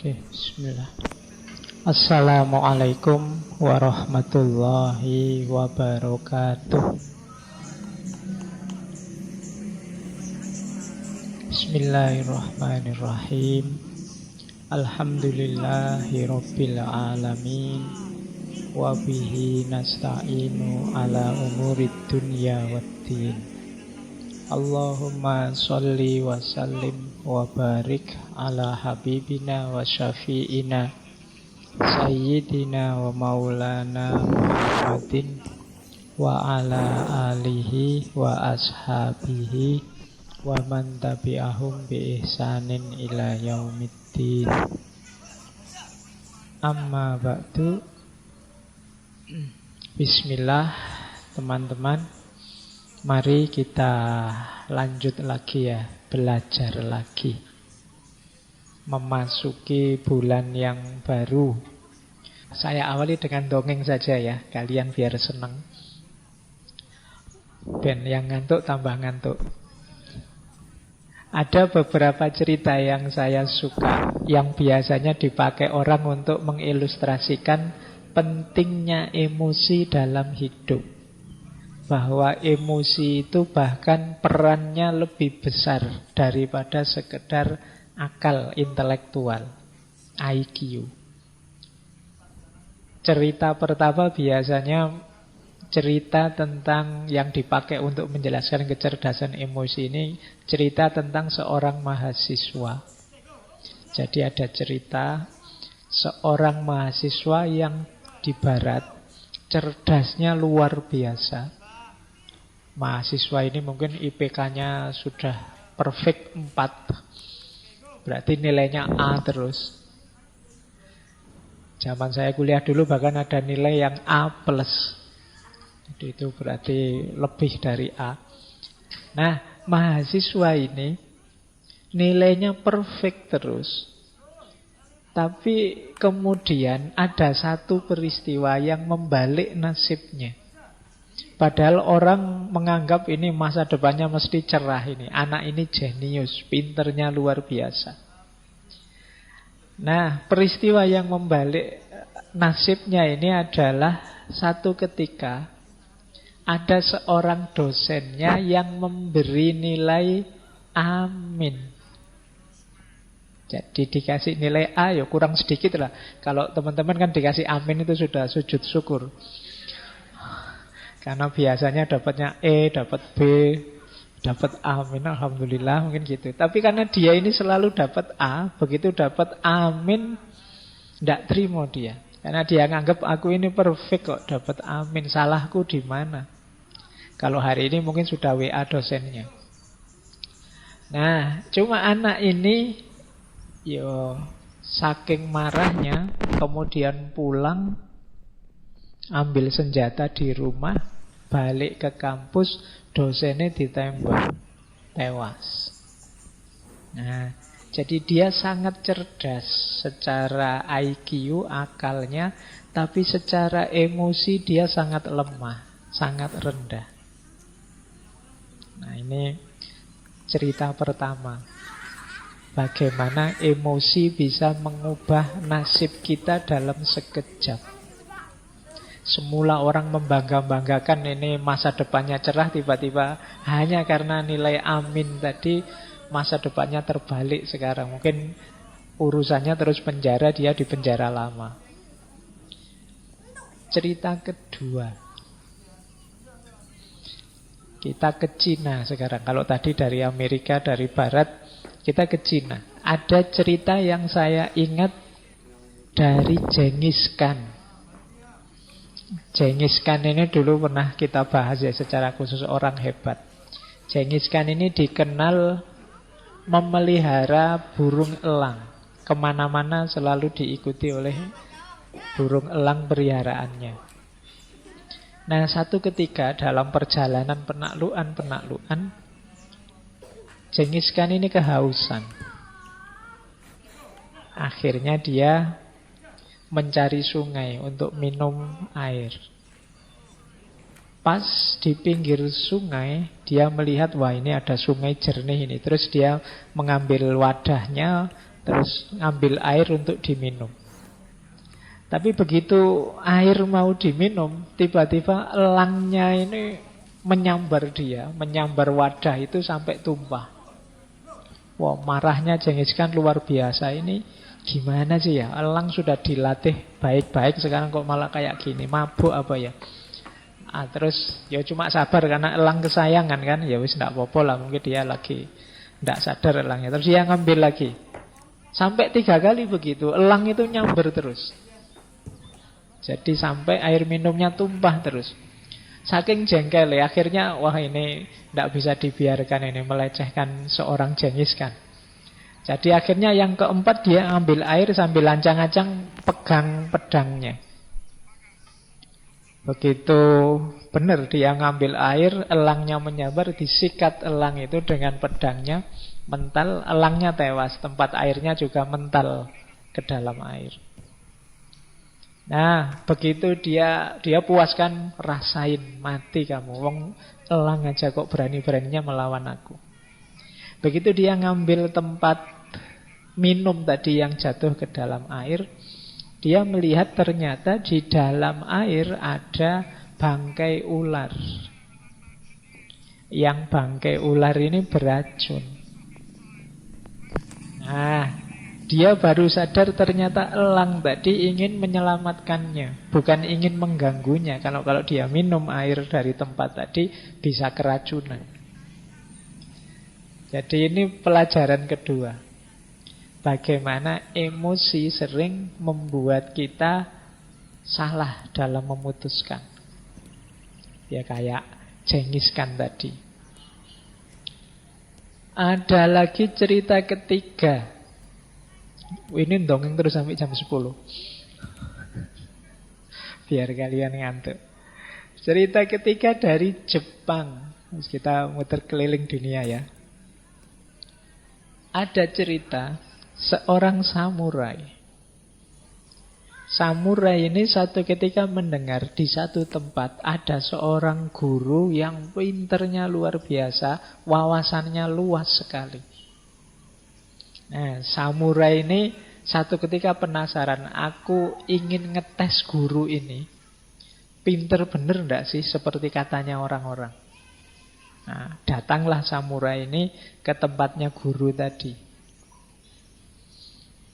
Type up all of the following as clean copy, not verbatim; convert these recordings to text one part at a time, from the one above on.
Oke, bismillah. Assalamualaikum warahmatullahi wabarakatuh. Bismillahirrahmanirrahim. Alhamdulillahi rabbil alamin. Wa bihi nasta'inu ala umurid dunya waddin. Allahumma sholli wa sallim wa barik ala habibina wa syafi'ina Sayyidina wa maulana Muhammadin wa ala alihi wa ashabihi wa man tabi'ahum bi ihsanin ila yaumiddin. Amma ba'du. Bismillah teman-teman. Mari kita lanjut lagi ya, belajar lagi. Memasuki bulan yang baru. Saya awali dengan dongeng saja ya, kalian biar seneng. Ben yang ngantuk tambah ngantuk. Ada beberapa cerita yang saya suka, yang biasanya dipakai orang untuk mengilustrasikan pentingnya emosi dalam hidup. Bahwa emosi itu bahkan perannya lebih besar daripada sekedar akal intelektual, IQ. Cerita pertama biasanya cerita tentang yang dipakai untuk menjelaskan kecerdasan emosi ini, cerita tentang seorang mahasiswa. Jadi ada cerita seorang mahasiswa yang di barat cerdasnya luar biasa. Mahasiswa ini mungkin IPK-nya sudah perfect 4. Berarti nilainya A terus. Zaman saya kuliah dulu bahkan ada nilai yang A+. Jadi itu berarti lebih dari A. Nah, mahasiswa ini nilainya perfect terus. Tapi kemudian ada satu peristiwa yang membalik nasibnya. Padahal orang menganggap ini masa depannya mesti cerah ini. Anak ini jenius, pinternya luar biasa. Nah, peristiwa yang membalik nasibnya ini adalah satu ketika ada seorang dosennya yang memberi nilai amin. Jadi dikasih nilai A ya kurang sedikit lah. Kalau teman-teman kan dikasih amin itu sudah sujud syukur. Karena biasanya dapatnya E, dapat B, dapat amin, alhamdulillah mungkin gitu. Tapi karena dia ini selalu dapat A, begitu dapat amin, tidak terima dia. Karena dia nganggap aku ini perfect kok, dapat amin, salahku di mana? Kalau hari ini mungkin sudah WA dosennya. Nah, cuma anak ini, yo saking marahnya, kemudian pulang, ambil senjata di rumah, balik ke kampus, dosennya ditembak, tewas. Nah, jadi dia sangat cerdas secara IQ, akalnya, tapi secara emosi dia sangat lemah, sangat rendah. Nah, ini cerita pertama. Bagaimana emosi bisa mengubah nasib kita dalam sekejap. Semula orang membangga-banggakan ini masa depannya cerah, tiba-tiba hanya karena nilai amin tadi masa depannya terbalik sekarang. Mungkin urusannya terus penjara, dia di penjara lama. Cerita kedua. Kita ke Cina sekarang. Kalau tadi dari Amerika, dari Barat, kita ke Cina. Ada cerita yang saya ingat dari Genghis Khan. Genghis Khan ini dulu pernah kita bahas ya secara khusus, orang hebat. Genghis Khan ini dikenal memelihara burung elang. Kemana-mana selalu diikuti oleh burung elang peliharaannya. Nah, satu ketika dalam perjalanan penaklukan, Genghis Khan ini kehausan. Akhirnya dia mencari sungai untuk minum air. Pas di pinggir sungai, dia melihat, wah ini ada sungai jernih ini. Terus dia mengambil wadahnya, terus ngambil air untuk diminum. Tapi begitu air mau diminum, tiba-tiba elangnya ini menyambar dia, menyambar wadah itu sampai tumpah. Wah, marahnya Genghis Khan luar biasa. Ini gimana sih ya? Elang sudah dilatih baik-baik, sekarang kok malah kayak gini. Mabuk apa ya? Terus ya cuma sabar karena elang kesayangan kan. Ya wis ndak apa-apa lah, mungkin dia lagi ndak sadar elangnya. Terus dia ngambil lagi. Sampai 3 kali begitu, elang itu nyamber terus. Jadi sampai air minumnya tumpah terus. Saking jengkel ya, akhirnya wah ini tidak bisa dibiarkan, ini melecehkan seorang Genghis Khan. Jadi akhirnya yang keempat dia ambil air sambil ancang-ancang pegang pedangnya. Begitu benar dia ngambil air, elangnya menyambar, disikat elang itu dengan pedangnya, mental, elangnya tewas, tempat airnya juga mental ke dalam air. Nah, begitu dia puas kan, rasain, mati kamu. Wong elang aja kok berani-beraninya melawan aku. Begitu dia ngambil tempat minum tadi yang jatuh ke dalam air, dia melihat ternyata di dalam air ada bangkai ular. Yang bangkai ular ini beracun. Nah, dia baru sadar ternyata elang tadi ingin menyelamatkannya, bukan ingin mengganggunya. Kalau dia minum air dari tempat tadi bisa keracunan. Jadi ini pelajaran kedua. Bagaimana emosi sering membuat kita salah dalam memutuskan. Ya kayak Genghis Khan tadi. Ada lagi cerita ketiga. Ini dongeng terus sampai jam 10 biar kalian ngantuk. Cerita ketiga dari Jepang. Terus kita muter keliling dunia ya. Ada cerita seorang samurai. Samurai ini satu ketika mendengar di satu tempat ada seorang guru yang pinternya luar biasa, wawasannya luas sekali. Nah, samurai ini satu ketika penasaran, aku ingin ngetes guru ini. Pinter bener enggak sih seperti katanya orang-orang. Nah, datanglah samurai ini ke tempatnya guru tadi.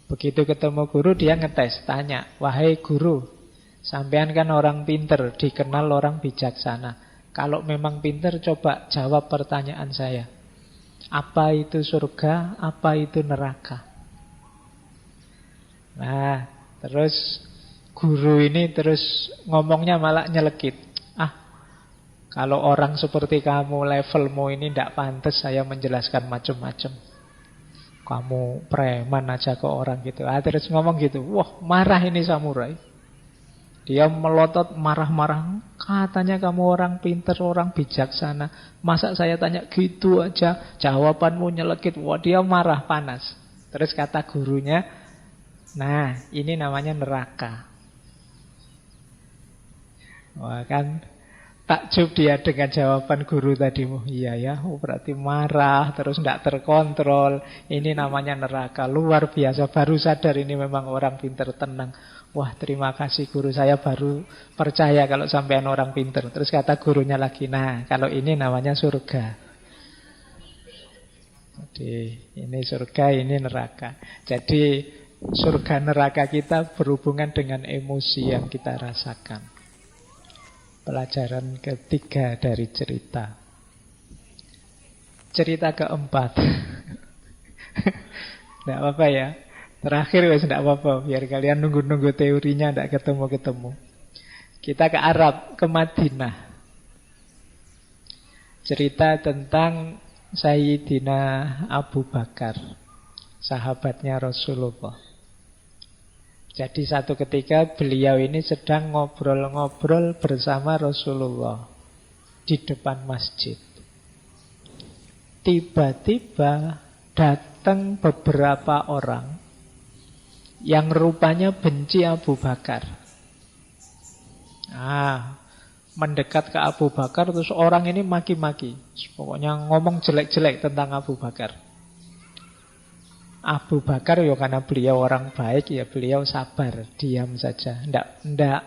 Begitu ketemu guru dia ngetes, tanya, wahai guru, sampean kan orang pinter, dikenal orang bijaksana. Kalau memang pinter coba jawab pertanyaan saya. Apa itu surga? Apa itu neraka? Nah, terus guru ini terus ngomongnya malah nyelekit. Kalau orang seperti kamu, levelmu ini tidak pantas saya menjelaskan macam-macam. Kamu preman aja ke orang gitu. Terus ngomong gitu. Wah, marah ini samurai. Dia melotot marah-marah. Katanya kamu orang pintar, orang bijaksana. Masa saya tanya gitu aja, jawabanmu nyelekit. Wah, dia marah, panas. Terus kata gurunya, nah ini namanya neraka. Wah kan, takjub dia dengan jawaban guru tadi. Iya ya, berarti marah, terus tidak terkontrol. Ini namanya neraka, luar biasa. Baru sadar ini memang orang pintar, tenang. Wah, terima kasih guru, saya baru percaya kalau sampean orang pintar. Terus kata gurunya lagi, nah kalau ini namanya surga. Jadi ini surga, ini neraka. Jadi surga neraka kita berhubungan dengan emosi yang kita rasakan. Pelajaran ketiga dari cerita. Cerita keempat. Tidak apa-apa ya. Terakhir wes tidak apa-apa. Biar kalian nunggu-nunggu teorinya tidak ketemu-ketemu. Kita ke Arab, ke Madinah. Cerita tentang Sayyidina Abu Bakar, sahabatnya Rasulullah. Jadi satu ketika beliau ini sedang ngobrol-ngobrol bersama Rasulullah di depan masjid. Tiba-tiba datang beberapa orang yang rupanya benci Abu Bakar. Mendekat ke Abu Bakar, terus orang ini maki-maki. Pokoknya ngomong jelek-jelek tentang Abu Bakar. Abu Bakar ya karena beliau orang baik, ya beliau sabar, diam saja. Ndak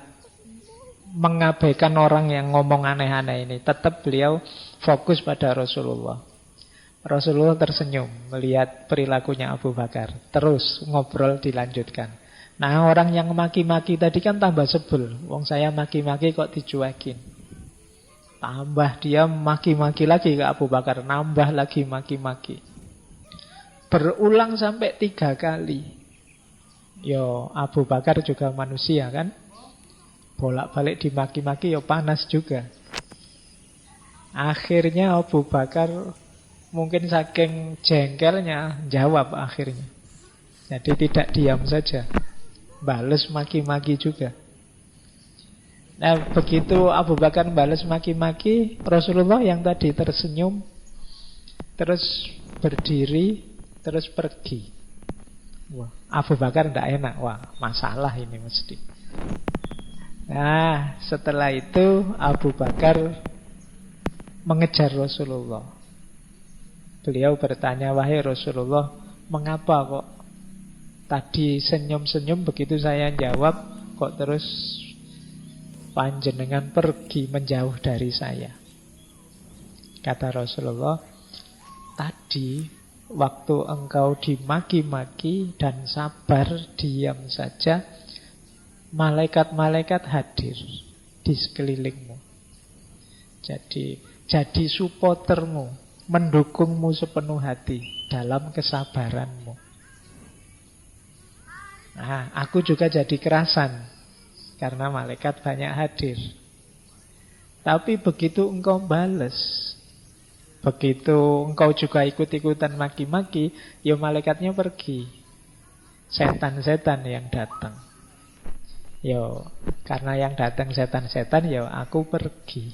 mengabaikan orang yang ngomong aneh-aneh ini. Tetap beliau fokus pada Rasulullah. Rasulullah tersenyum melihat perilakunya Abu Bakar. Terus ngobrol dilanjutkan. Nah, orang yang maki-maki tadi kan tambah sebel. Wong saya maki-maki kok dicuekin. Tambah dia maki-maki lagi ke Abu Bakar. Nambah lagi maki-maki. Berulang sampai 3 kali. Yo, Abu Bakar juga manusia kan? Bolak-balik dimaki-maki yo panas juga. Akhirnya Abu Bakar mungkin saking jengkelnya jawab akhirnya. Jadi tidak diam saja. Balas maki-maki juga. Nah, begitu Abu Bakar balas maki-maki, Rasulullah yang tadi tersenyum terus berdiri, terus pergi. Wah, Abu Bakar tidak enak. Wah, masalah ini mesti. Nah, setelah itu Abu Bakar mengejar Rasulullah. Beliau bertanya, wahai Rasulullah, mengapa kok tadi senyum-senyum begitu saya jawab, kok terus panjenengan pergi menjauh dari saya? Kata Rasulullah, tadi waktu engkau dimaki-maki dan sabar diam saja, malaikat-malaikat hadir di sekelilingmu. Jadi supportermu, mendukungmu sepenuh hati dalam kesabaranmu. Nah, aku juga jadi kerasan karena malaikat banyak hadir. Tapi begitu engkau bales, begitu engkau juga ikut-ikutan maki-maki, ya malaikatnya pergi. Setan-setan yang datang. Yo, karena yang datang setan-setan, ya aku pergi.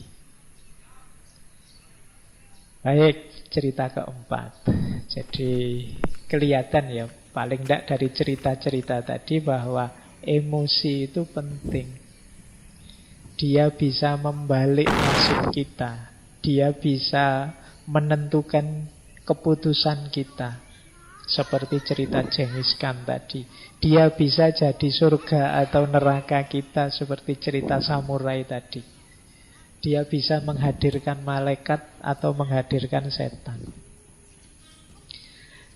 Baik, cerita keempat. Jadi kelihatan ya, paling tidak dari cerita-cerita tadi bahwa emosi itu penting. Dia bisa membalik nasib kita. Dia bisa menentukan keputusan kita. Seperti cerita Genghis Khan tadi. Dia bisa jadi surga atau neraka kita, seperti cerita samurai tadi. Dia bisa menghadirkan malaikat atau menghadirkan setan.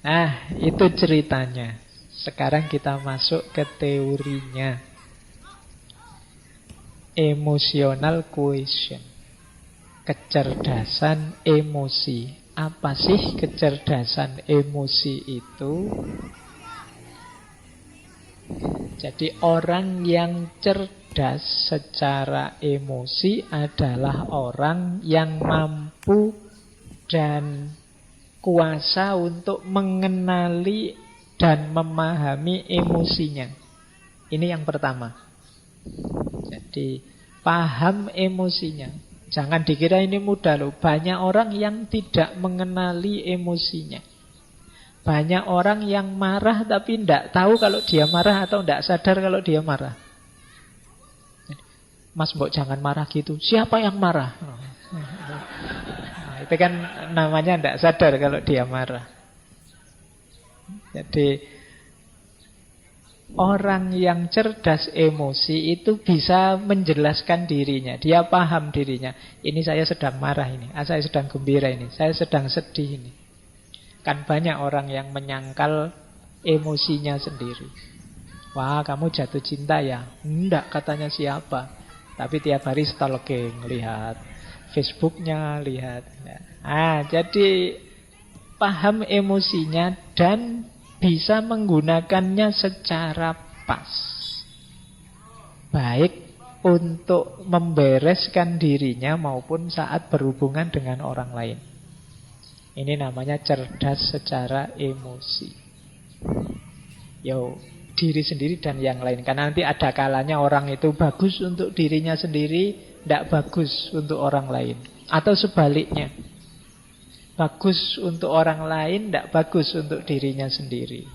Nah, itu ceritanya. Sekarang kita masuk ke teorinya. Emotional quotient. Kecerdasan emosi. Apa sih kecerdasan emosi itu? Jadi orang yang cerdas secara emosi adalah orang yang mampu dan kuasa untuk mengenali dan memahami emosinya. Ini yang pertama. Jadi paham emosinya. Jangan dikira ini mudah loh. Banyak orang yang tidak mengenali emosinya. Banyak orang yang marah tapi tidak tahu kalau dia marah atau tidak sadar kalau dia marah. Mas, mbok jangan marah gitu. Siapa yang marah? Nah, itu kan namanya tidak sadar kalau dia marah. Jadi orang yang cerdas emosi itu bisa menjelaskan dirinya. Dia paham dirinya. Ini saya sedang marah ini. Saya sedang gembira ini. Saya sedang sedih ini. Kan banyak orang yang menyangkal emosinya sendiri. Wah, kamu jatuh cinta ya? Enggak, katanya siapa. Tapi tiap hari stalking, lihat Facebooknya, lihat. Jadi paham emosinya dan bisa menggunakannya secara pas. Baik untuk membereskan dirinya maupun saat berhubungan dengan orang lain. Ini namanya cerdas secara emosi. Yo, diri sendiri dan yang lain. Karena nanti ada kalanya orang itu bagus untuk dirinya sendiri, tidak bagus untuk orang lain. Atau sebaliknya. Bagus untuk orang lain, tidak bagus untuk dirinya sendiri.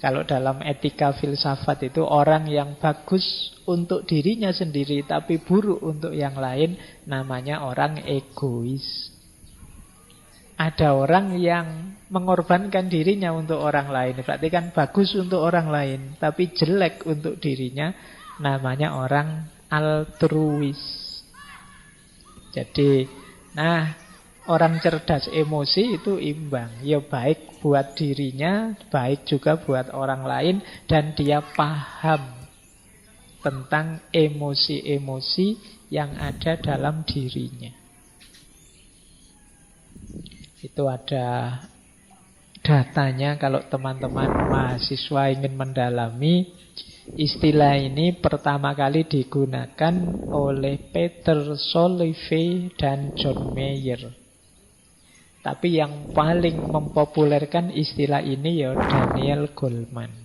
Kalau dalam etika filsafat itu orang yang bagus untuk dirinya sendiri tapi buruk untuk yang lain, namanya orang egois. Ada orang yang mengorbankan dirinya untuk orang lain. Berarti kan bagus untuk orang lain, tapi jelek untuk dirinya. Namanya orang altruis. Jadi, orang cerdas emosi itu imbang. Ya baik buat dirinya, baik juga buat orang lain. Dan dia paham tentang emosi-emosi yang ada dalam dirinya. Itu ada datanya kalau teman-teman mahasiswa ingin mendalami. Istilah ini pertama kali digunakan oleh Peter Salovey dan John Mayer. Tapi yang paling mempopulerkan istilah ini ya Daniel Goleman.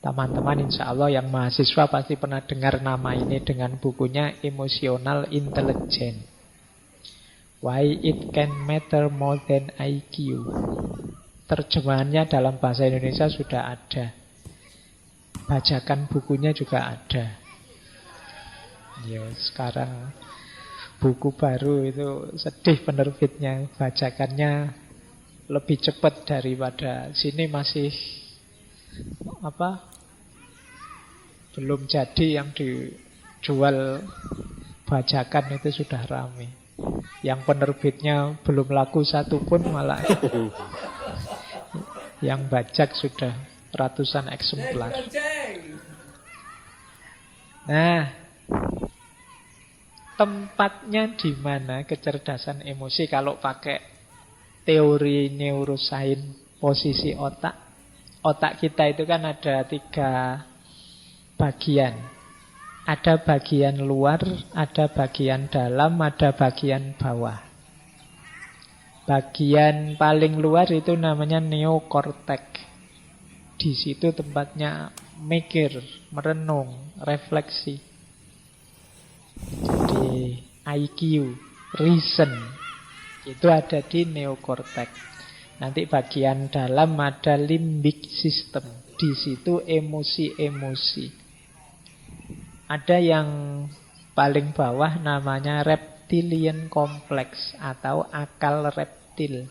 Teman-teman insya Allah yang mahasiswa pasti pernah dengar nama ini dengan bukunya Emotional Intelligence. Why it can matter more than IQ. Terjemahannya dalam bahasa Indonesia sudah ada. Bajakan bukunya juga ada. Ya, sekarang buku baru itu sedih penerbitnya. Bajakannya lebih cepat daripada sini masih belum jadi yang dijual bajakan itu sudah ramai. Yang penerbitnya belum laku satu pun malah yang bajak sudah ratusan eksemplar. Nah, tempatnya di mana kecerdasan emosi kalau pakai teori neuroscience posisi otak? Otak kita itu kan ada 3 bagian. Ada bagian luar, ada bagian dalam, ada bagian bawah. Bagian paling luar itu namanya neokortek. Di situ tempatnya mikir, merenung, refleksi. Jadi IQ, reason, itu ada di neokortek. Nanti bagian dalam ada limbic system. Di situ emosi-emosi. Ada yang paling bawah namanya reptilian complex atau akal reptil.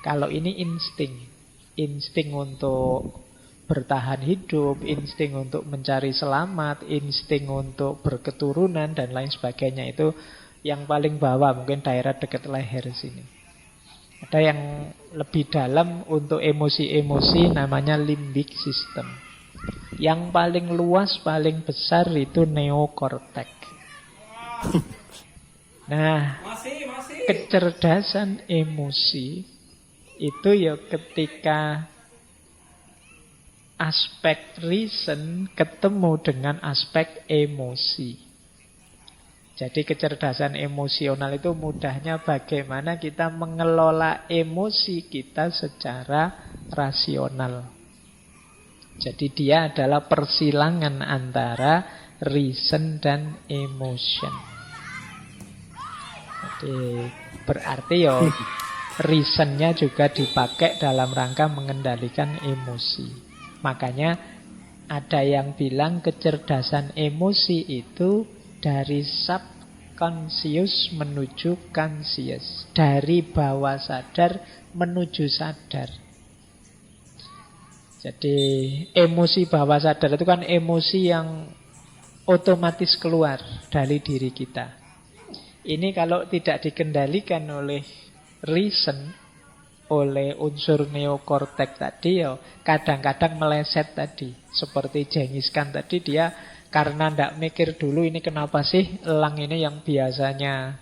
Kalau ini insting. Insting untuk bertahan hidup, insting untuk mencari selamat, insting untuk berketurunan, dan lain sebagainya. Itu yang paling bawah, mungkin daerah dekat leher sini. Ada yang lebih dalam untuk emosi-emosi namanya limbic system. Yang paling luas, paling besar itu neokortek. Nah, kecerdasan emosi itu ya ketika aspek reason ketemu dengan aspek emosi. Jadi kecerdasan emosional itu mudahnya bagaimana kita mengelola emosi kita secara rasional. Jadi dia adalah persilangan antara reason dan emotion. Jadi berarti ya reasonnya juga dipakai dalam rangka mengendalikan emosi. Makanya ada yang bilang kecerdasan emosi itu dari subconscious menuju conscious, dari bawah sadar menuju sadar. Jadi emosi bawah sadar itu kan emosi yang otomatis keluar dari diri kita. Ini kalau tidak dikendalikan oleh reason, oleh unsur neokortek tadi, ya kadang-kadang meleset tadi. Seperti Genghis Khan tadi, dia karena tidak mikir dulu ini kenapa sih elang ini yang biasanya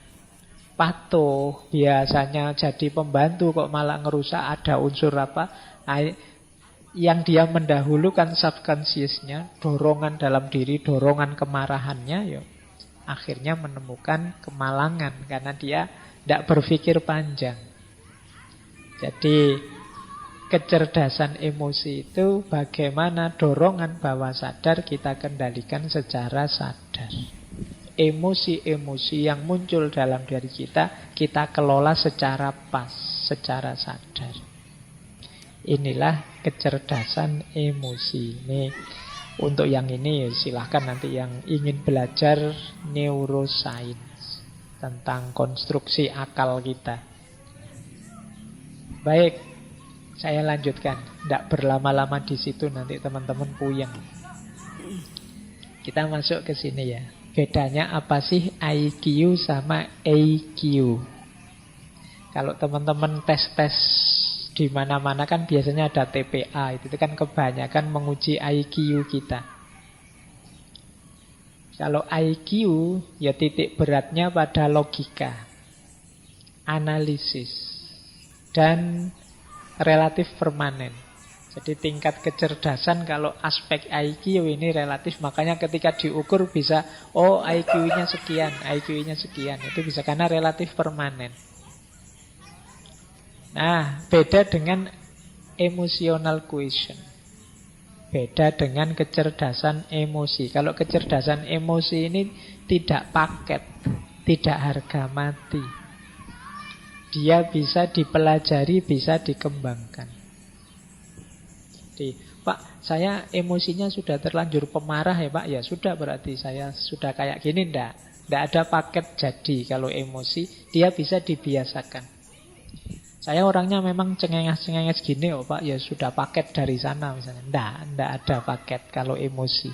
patuh, biasanya jadi pembantu kok malah ngerusak, ada unsur apa? Yang dia mendahulukan subconsciousnya, dorongan dalam diri, dorongan kemarahannya, ya akhirnya menemukan kemalangan karena dia tidak berpikir panjang. Jadi kecerdasan emosi itu bagaimana dorongan bawah sadar kita kendalikan secara sadar. Emosi-emosi yang muncul dalam diri kita, kita kelola secara pas, secara sadar. Inilah kecerdasan emosi. Ini untuk yang ini silahkan nanti yang ingin belajar neuroscience tentang konstruksi akal kita. Baik, saya lanjutkan. Tidak berlama-lama di situ, nanti teman-teman puyeng. Kita masuk ke sini ya. Bedanya apa sih IQ sama EQ? Kalau teman-teman tes-tes di mana-mana kan biasanya ada TPA. Itu kan kebanyakan menguji IQ kita. Kalau IQ, ya titik beratnya pada logika, analisis, dan relatif permanen. Jadi tingkat kecerdasan kalau aspek IQ ini relatif. Makanya ketika diukur bisa, oh IQ-nya sekian, IQ-nya sekian. Itu bisa karena relatif permanen. Nah, beda dengan emotional quotient. Beda dengan kecerdasan emosi. Kalau kecerdasan emosi ini tidak paket, tidak harga mati. Dia bisa dipelajari, bisa dikembangkan. Jadi, Pak, saya emosinya sudah terlanjur pemarah ya Pak. Ya sudah, berarti saya sudah kayak gini. Tidak ada paket jadi. Kalau emosi, dia bisa dibiasakan. Saya orangnya memang cengenges-cengenges gini oh Pak, ya sudah paket dari sana misalnya. Nggak ada paket kalau emosi.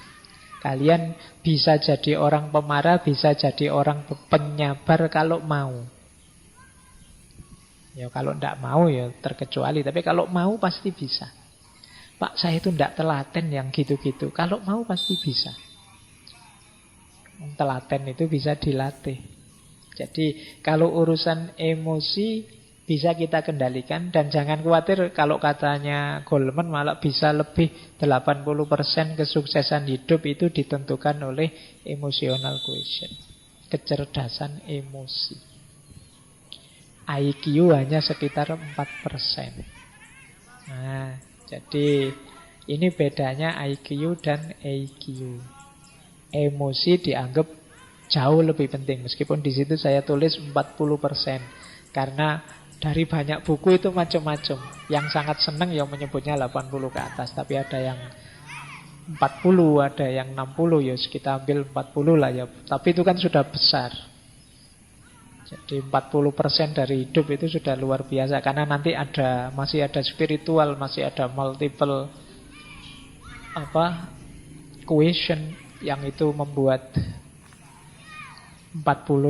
Kalian bisa jadi orang pemarah, bisa jadi orang penyabar kalau mau. Ya kalau nggak mau ya terkecuali, tapi kalau mau pasti bisa. Pak, saya itu nggak telaten yang gitu-gitu. Kalau mau pasti bisa. Telaten itu bisa dilatih. Jadi kalau urusan emosi bisa kita kendalikan, dan jangan khawatir kalau katanya Goleman malah bisa lebih 80% kesuksesan hidup itu ditentukan oleh emotional quotient, kecerdasan emosi. IQ hanya sekitar 4%. Nah, jadi ini bedanya IQ dan EQ. Emosi dianggap jauh lebih penting, meskipun di situ saya tulis 40%, karena dari banyak buku itu macam-macam. Yang sangat senang yang menyebutnya 80 ke atas, tapi ada yang 40, ada yang 60, ya kita ambil 40 lah ya. Tapi itu kan sudah besar. Jadi 40% dari hidup itu sudah luar biasa, karena nanti masih ada spiritual, masih ada multiple quotient yang itu membuat 40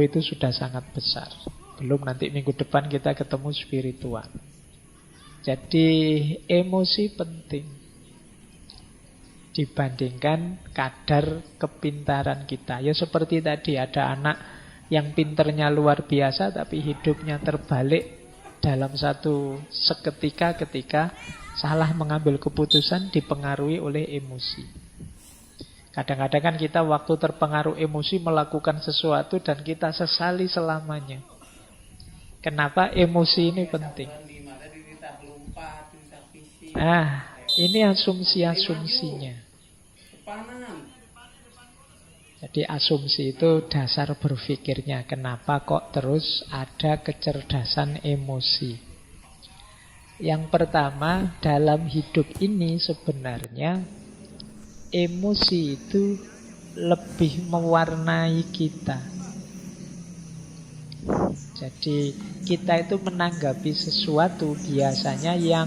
itu sudah sangat besar. Belum nanti minggu depan kita ketemu spiritual. Jadi emosi penting dibandingkan kadar kepintaran kita. Ya seperti tadi ada anak yang pinternya luar biasa tapi hidupnya terbalik dalam satu seketika ketika salah mengambil keputusan dipengaruhi oleh emosi. Kadang-kadang kan kita waktu terpengaruh emosi melakukan sesuatu dan kita sesali selamanya. Kenapa emosi ini penting? Nah, ini asumsi-asumsinya. Jadi asumsi itu dasar berpikirnya. Kenapa kok terus ada kecerdasan emosi? Yang pertama, dalam hidup ini sebenarnya emosi itu lebih mewarnai kita. Jadi kita itu menanggapi sesuatu biasanya yang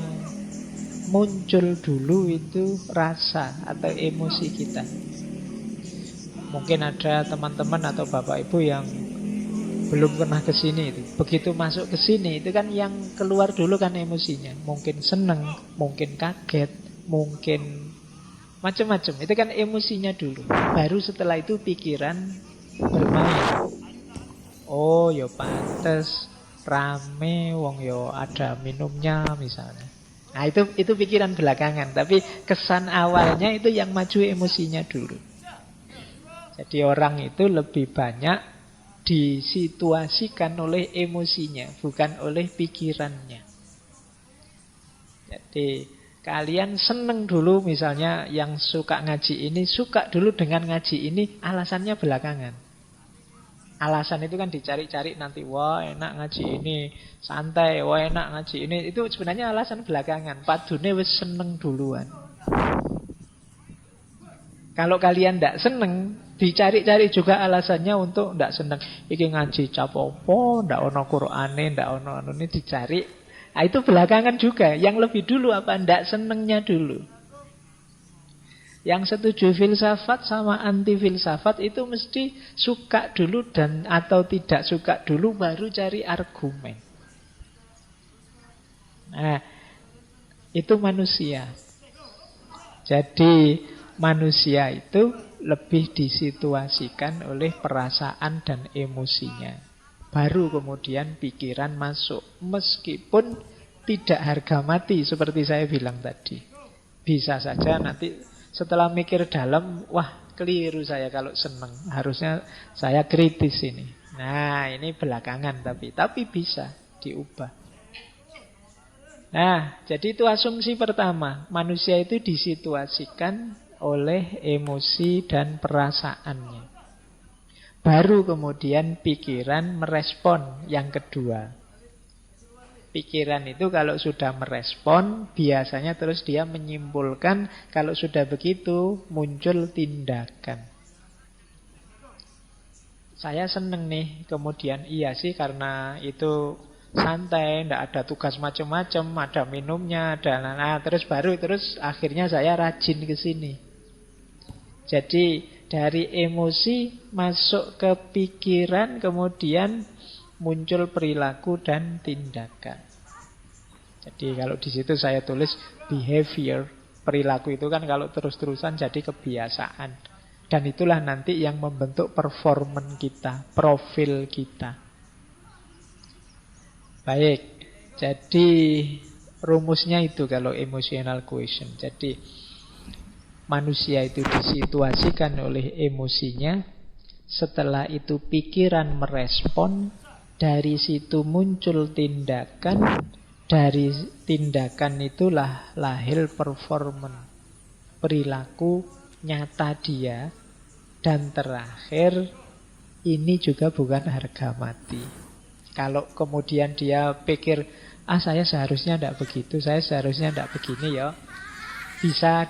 muncul dulu itu rasa atau emosi kita. Mungkin ada teman-teman atau bapak ibu yang belum pernah ke sini itu. Begitu masuk ke sini itu kan yang keluar dulu kan emosinya. Mungkin seneng, mungkin kaget, mungkin macam-macam. Itu kan emosinya dulu. Baru setelah itu pikiran bermain. Oh, yo pantes rame wong yo ada minumnya misalnya. Nah, itu pikiran belakangan, tapi kesan awalnya itu yang maju emosinya dulu. Jadi orang itu lebih banyak disituasikan oleh emosinya, bukan oleh pikirannya. Jadi kalian seneng dulu misalnya yang suka ngaji ini, suka dulu dengan ngaji ini, alasannya belakangan. Alasan itu kan dicari-cari nanti. Wah enak ngaji ini, santai. Wah enak ngaji ini. Itu sebenarnya alasan belakangan. Padune wis seneng duluan. Kalau kalian tidak seneng, dicari-cari juga alasannya untuk tidak seneng. Iki ngaji capopo, tidak ono Qur'ane, tidak ono ini dicari Nah, itu belakangan juga. Yang lebih dulu apa? Ndak senengnya dulu. Yang setuju filsafat sama anti filsafat itu mesti suka dulu dan atau tidak suka dulu baru cari argumen. Nah, itu manusia. Jadi manusia itu lebih disituasikan oleh perasaan dan emosinya. Baru kemudian pikiran masuk. Meskipun tidak harga mati seperti saya bilang tadi. Bisa saja nanti setelah mikir dalam, wah keliru saya kalau seneng. Harusnya saya kritis ini. Nah, ini belakangan tapi bisa diubah. Nah, jadi itu asumsi pertama. Manusia itu disituasikan oleh emosi dan perasaannya. Baru kemudian pikiran merespon yang kedua. Pikiran itu kalau sudah merespon, biasanya terus dia menyimpulkan, kalau sudah begitu muncul tindakan. Saya seneng nih, kemudian iya sih karena itu santai, tidak ada tugas macam-macam, ada minumnya, terus akhirnya saya rajin ke sini. Jadi dari emosi masuk ke pikiran, kemudian muncul perilaku dan tindakan. Jadi kalau di situ saya tulis behavior, perilaku itu kan kalau terus-terusan jadi kebiasaan. Dan itulah nanti yang membentuk performan kita, profil kita. Baik, jadi rumusnya itu kalau emotional quotient. Jadi manusia itu disituasikan oleh emosinya, setelah itu pikiran merespon, dari situ muncul tindakan, dari tindakan itulah lahir performan, perilaku nyata dia, dan terakhir ini juga bukan harga mati. Kalau kemudian dia pikir, saya seharusnya tidak begitu, saya seharusnya tidak begini ya, bisa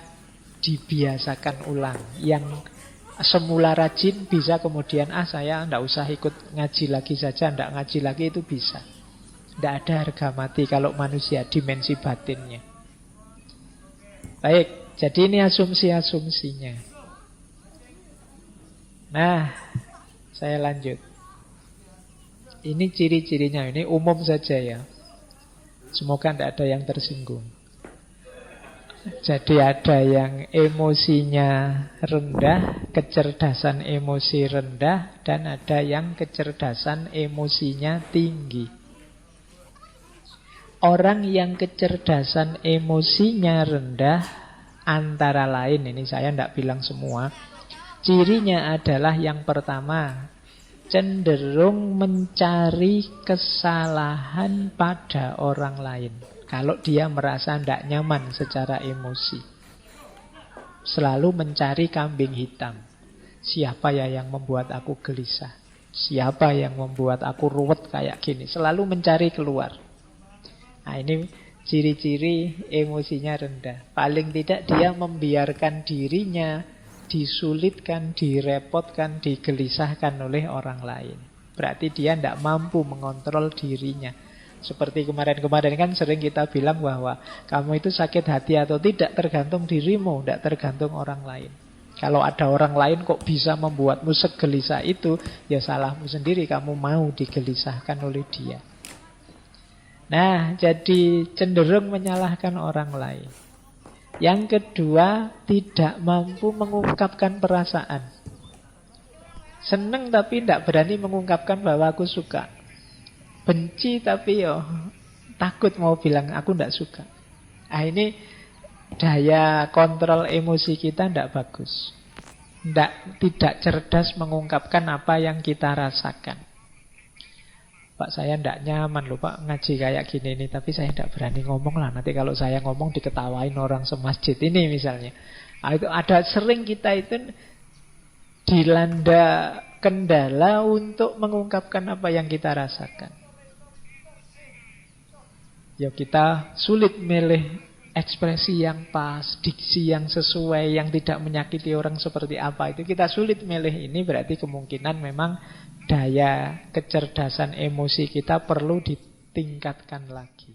dibiasakan ulang. Yang semula rajin bisa kemudian saya tidak usah ikut ngaji lagi saja, tidak ngaji lagi, itu bisa. Tidak ada harga mati kalau manusia, dimensi batinnya. Baik, jadi ini asumsi-asumsinya. Nah, saya lanjut. Ini ciri-cirinya, ini umum saja ya. Semoga tidak ada yang tersinggung. Jadi ada yang emosinya rendah, kecerdasan emosi rendah, dan ada yang kecerdasan emosinya tinggi. Orang yang kecerdasan emosinya rendah, antara lain, ini saya tidak bilang semua, cirinya adalah yang pertama, cenderung mencari kesalahan pada orang lain. Kalau dia merasa tidak nyaman secara emosi, selalu mencari kambing hitam. Siapa ya yang membuat aku gelisah? Siapa yang membuat aku ruwet kayak gini? Selalu mencari keluar. Nah, ini ciri-ciri emosinya rendah. Paling tidak dia membiarkan dirinya disulitkan, direpotkan, digelisahkan oleh orang lain. Berarti dia tidak mampu mengontrol dirinya. Seperti kemarin-kemarin kan sering kita bilang bahwa kamu itu sakit hati atau tidak tergantung dirimu, tidak tergantung orang lain. Kalau ada orang lain kok bisa membuatmu segelisah itu, ya salahmu sendiri, kamu mau digelisahkan oleh dia. Nah, jadi cenderung menyalahkan orang lain. Yang kedua, tidak mampu mengungkapkan perasaan. Seneng tapi tidak berani mengungkapkan bahwa aku suka. Benci tapi takut mau bilang aku tidak suka. Ini daya kontrol emosi kita tidak bagus. Tidak cerdas mengungkapkan apa yang kita rasakan. Pak, saya tidak nyaman loh Pak ngaji kayak gini nih, tapi saya tidak berani ngomong lah. Nanti kalau saya ngomong diketawain orang semasjid ini misalnya. Itu ada sering kita itu dilanda kendala untuk mengungkapkan apa yang kita rasakan. Ya kita sulit milih ekspresi yang pas, diksi yang sesuai, yang tidak menyakiti orang seperti apa. Itu kita sulit milih. Ini berarti kemungkinan memang daya kecerdasan emosi kita perlu ditingkatkan lagi.